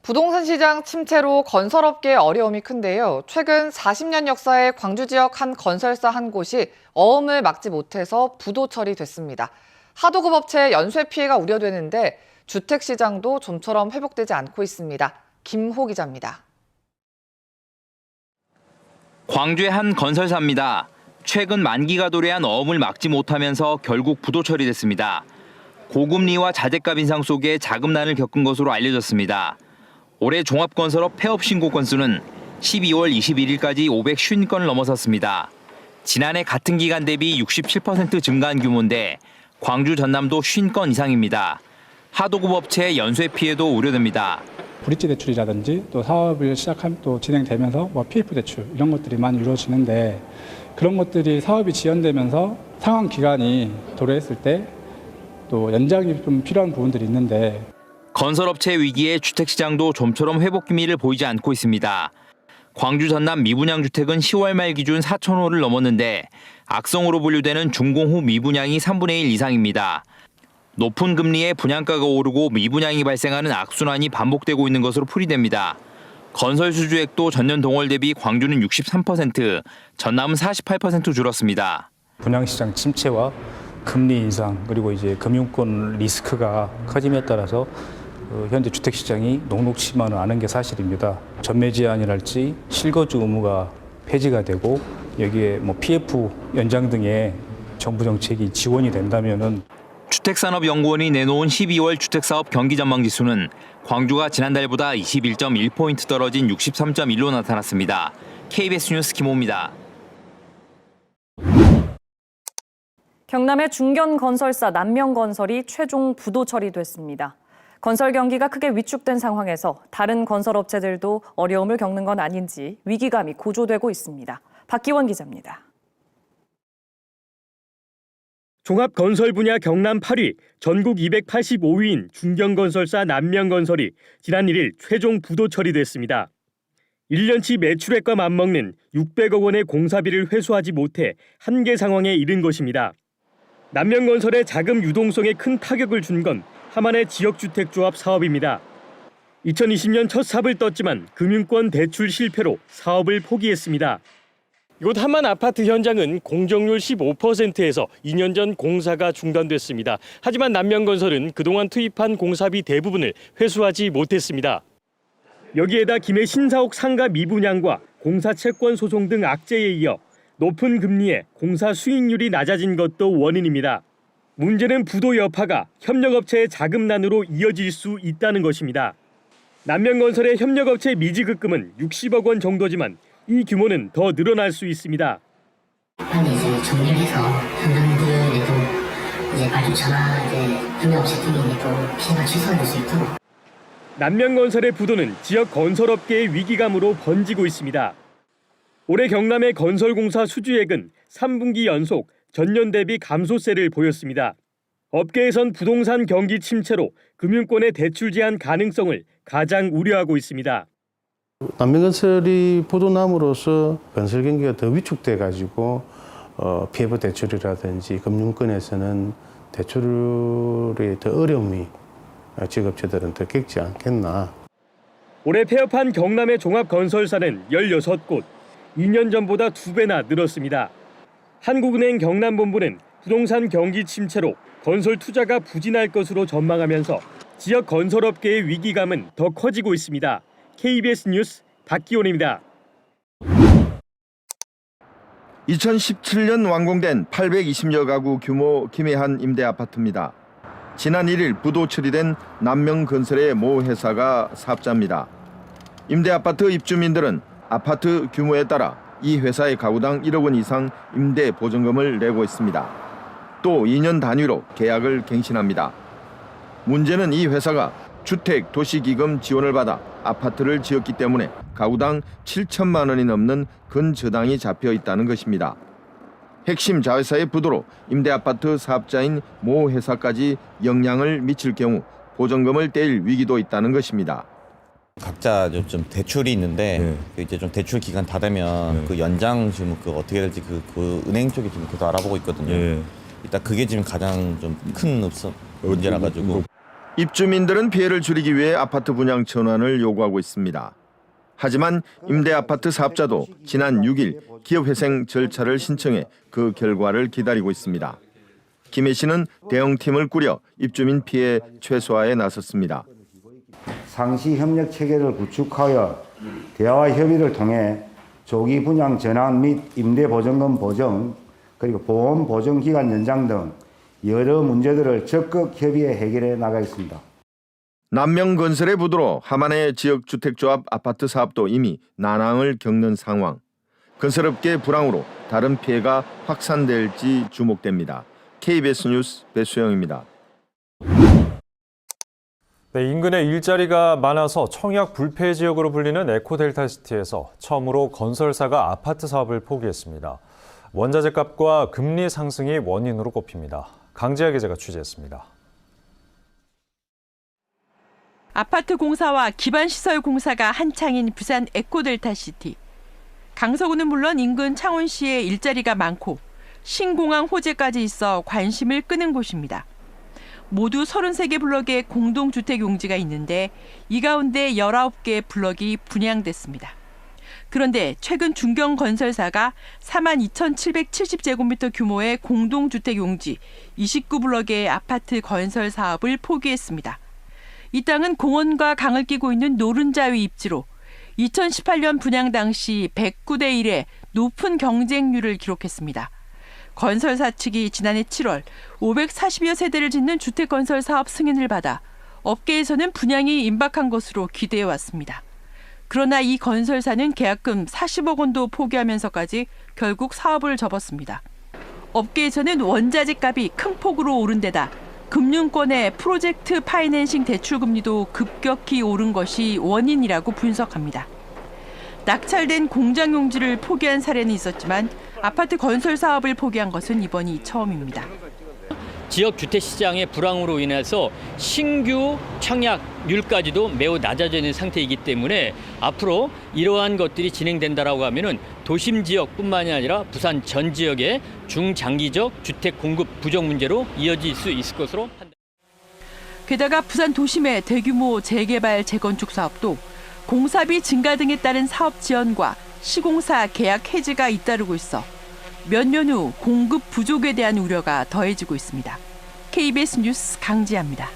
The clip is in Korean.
부동산 시장 침체로 건설업계의 어려움이 큰데요. 최근 40년 역사의 광주 지역 한 건설사 한 곳이 어음을 막지 못해서 부도 처리됐습니다. 하도급 업체의 연쇄 피해가 우려되는데 주택 시장도 좀처럼 회복되지 않고 있습니다. 김호 기자입니다. 광주의 한 건설사입니다. 최근 만기가 도래한 어음을 막지 못하면서 결국 부도 처리됐습니다. 고금리와 자재값 인상 속에 자금난을 겪은 것으로 알려졌습니다. 올해 종합건설업 폐업 신고 건수는 12월 21일까지 550건을 넘어섰습니다. 지난해 같은 기간 대비 67% 증가한 규모인데 광주 전남도 50건 이상입니다. 하도급 업체의 연쇄 피해도 우려됩니다. 브릿지 대출이라든지 또 사업을 또 진행되면서 PF 대출 이런 것들이 많이 이루어지는데 그런 것들이 사업이 지연되면서 상환 기간이 도래했을 때 또 연장이 좀 필요한 부분들이 있는데 건설업체 위기에 주택시장도 좀처럼 회복 기미를 보이지 않고 있습니다. 광주 전남 미분양 주택은 10월 말 기준 4,000호를 넘었는데 악성으로 분류되는 준공 후 미분양이 3분의 1 이상입니다. 높은 금리에 분양가가 오르고 미분양이 발생하는 악순환이 반복되고 있는 것으로 풀이됩니다. 건설 수주액도 전년 동월 대비 광주는 63%, 전남은 48% 줄었습니다. 분양시장 침체와 금리 인상 그리고 이제 금융권 리스크가 커짐에 따라서 현재 주택시장이 녹록치만은 않은 게 사실입니다. 전매 제한이랄지 실거주 의무가 폐지가 되고 여기에 PF 연장 등의 정부 정책이 지원이 된다면은 주택산업연구원이 내놓은 12월 주택사업 경기 전망 지수는 광주가 지난달보다 21.1포인트 떨어진 63.1로 나타났습니다. KBS 뉴스 김호입니다. 경남의 중견건설사 남명건설이 최종 부도 처리됐습니다. 건설 경기가 크게 위축된 상황에서 다른 건설업체들도 어려움을 겪는 건 아닌지 위기감이 고조되고 있습니다. 박기원 기자입니다. 종합건설 분야 경남 8위, 전국 285위인 중견건설사 남명건설이 지난 1일 최종 부도 처리됐습니다. 1년치 매출액과 맞먹는 600억 원의 공사비를 회수하지 못해 한계 상황에 이른 것입니다. 남명건설의 자금 유동성에 큰 타격을 준 건 하만의 지역주택조합 사업입니다. 2020년 첫 삽을 떴지만 금융권 대출 실패로 사업을 포기했습니다. 이곳 하만 아파트 현장은 공정률 15%에서 2년 전 공사가 중단됐습니다. 하지만 남명건설은 그동안 투입한 공사비 대부분을 회수하지 못했습니다. 여기에다 김해 신사옥 상가 미분양과 공사 채권 소송 등 악재에 이어 높은 금리에 공사 수익률이 낮아진 것도 원인입니다. 문제는 부도 여파가 협력업체의 자금난으로 이어질 수 있다는 것입니다. 남명건설의 협력업체 미지급금은 60억 원 정도지만 이 규모는 더 늘어날 수 있습니다. 빨리 이제 정리를 해서 현장들에도 이제 발주처나 협력업체 등이 또 피해가 최소화될 수 있도록. 남명건설의 부도는 지역 건설업계의 위기감으로 번지고 있습니다. 올해 경남의 건설공사 수주액은 3분기 연속 전년 대비 감소세를 보였습니다. 업계에선 부동산 경기 침체로 금융권의 대출 제한 가능성을 가장 우려하고 있습니다. 남명건설이 부도남으로써 건설 경기가 더 위축돼 가지고 PF 대출이라든지 금융권에서는 대출의 더 어려움이 지역업체들은 더 겪지 않겠나. 올해 폐업한 경남의 종합건설사는 16곳, 2년 전보다 2배나 늘었습니다. 한국은행 경남본부는 부동산 경기 침체로 건설 투자가 부진할 것으로 전망하면서 지역 건설업계의 위기감은 더 커지고 있습니다. KBS 뉴스 박기원입니다. 2017년 완공된 820여 가구 규모 김해한 임대아파트입니다. 지난 1일 부도 처리된 남명건설의 모 회사가 사업자입니다. 임대아파트 입주민들은 아파트 규모에 따라 이 회사의 가구당 1억 원 이상 임대 보증금을 내고 있습니다. 또 2년 단위로 계약을 갱신합니다. 문제는 이 회사가 주택도시기금 지원을 받아 아파트를 지었기 때문에 가구당 7천만 원이 넘는 근저당이 잡혀 있다는 것입니다. 핵심 자회사의 부도로 임대아파트 사업자인 모 회사까지 영향을 미칠 경우 보증금을 떼일 위기도 있다는 것입니다. 각자 좀 대출이 있는데 이제 좀 대출 기간 다 되면 그 연장 지금 어떻게 될지 그 은행 쪽이 지금 그것도 알아보고 있거든요. 일단 그게 지금 가장 좀 큰 문제라 가지고. 입주민들은 피해를 줄이기 위해 아파트 분양 전환을 요구하고 있습니다. 하지만 임대 아파트 사업자도 지난 6일 기업회생 절차를 신청해 그 결과를 기다리고 있습니다. 김해 씨는 대응팀을 꾸려 입주민 피해 최소화에 나섰습니다. 상시 협력 체계를 구축하여 대화와 협의를 통해 조기 분양 전환 및 임대 보증금 보정, 그리고 보험 보증 기간 연장 등 여러 문제들을 적극 협의해 해결해 나가겠습니다. 남명건설의 부도로 함안의 지역주택조합 아파트 사업도 이미 난항을 겪는 상황. 건설업계 불황으로 다른 피해가 확산될지 주목됩니다. KBS 뉴스 배수영입니다. 네, 인근에 일자리가 많아서 청약 불패 지역으로 불리는 에코델타시티에서 처음으로 건설사가 아파트 사업을 포기했습니다. 원자재 값과 금리 상승이 원인으로 꼽힙니다. 강지아 기자가 취재했습니다. 아파트 공사와 기반시설 공사가 한창인 부산 에코델타시티. 강서구는 물론 인근 창원시에 일자리가 많고 신공항 호재까지 있어 관심을 끄는 곳입니다. 모두 33개 블럭의 공동주택 용지가 있는데 이 가운데 19개 블럭이 분양됐습니다. 그런데 최근 중경건설사가 42,770제곱미터 규모의 공동주택 용지 29블럭의 아파트 건설 사업을 포기했습니다. 이 땅은 공원과 강을 끼고 있는 노른자 위 입지로 2018년 분양 당시 109대 1의 높은 경쟁률을 기록했습니다. 건설사 측이 지난해 7월 540여 세대를 짓는 주택건설 사업 승인을 받아 업계에서는 분양이 임박한 것으로 기대해 왔습니다. 그러나 이 건설사는 계약금 40억 원도 포기하면서까지 결국 사업을 접었습니다. 업계에서는 원자재 값이 큰 폭으로 오른 데다 금융권의 프로젝트 파이낸싱 대출금리도 급격히 오른 것이 원인이라고 분석합니다. 낙찰된 공장 용지를 포기한 사례는 있었지만 아파트 건설 사업을 포기한 것은 이번이 처음입니다. 지역 주택 시장의 불황으로 인해서 신규 청약률까지도 매우 낮아져 있는 상태이기 때문에 앞으로 이러한 것들이 진행된다라고 하면은 도심 지역뿐만이 아니라 부산 전 지역의 중장기적 주택 공급 부족 문제로 이어질 수 있을 것으로 판단됩니다. 게다가 부산 도심의 대규모 재개발 재건축 사업도 공사비 증가 등에 따른 사업 지연과 시공사 계약 해지가 잇따르고 있어 몇 년 후 공급 부족에 대한 우려가 더해지고 있습니다. KBS 뉴스 강지아입니다.